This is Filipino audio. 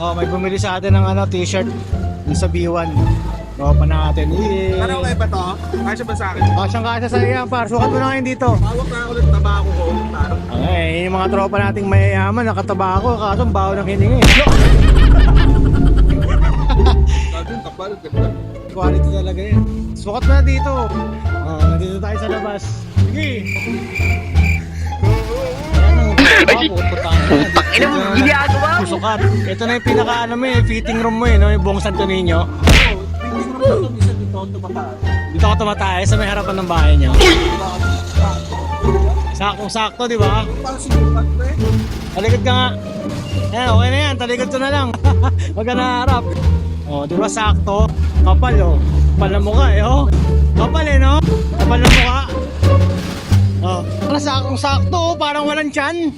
Oh, may bumili sa atin ng ano, t-shirt dun sa B1. Tropa natin. Ano okay ba to? Kasya ba sa akin? Oh, siyang kasya sa iyan, par. Sukat mo na ngayon dito. Hawak na ako ng tabako ko. Okay, yung mga tropa nating mayayaman, nakataba ako, kaso ang baho ng hiningi. Sabi yung kapal, ganda. Quality talaga yan. Sukat mo na dito. Oh, nandito tayo sa labas. Sige. Ilang mo ginagawa mo? Susukat. Ito na yung pinaka ano mo eh, fitting room mo eh, no? Yung buong Santo Niño. Hindi ko naman isa dito ako tumataas. Dito ako tumatay sa may harapan ng bahay niyo. Saktong-sakto, di ba? Parang sinukat ko eh. Talikod ka nga. Ayan, okay na yan. Talikod ko na lang. Huwag ka naharap. O, di ba sakto? Kapal, oh. Kapal na mukha, eh, oh. Kapal, eh, no? Kapal na mukha. Oh. Parang saktong-sakto, oh. Parang walang tiyan.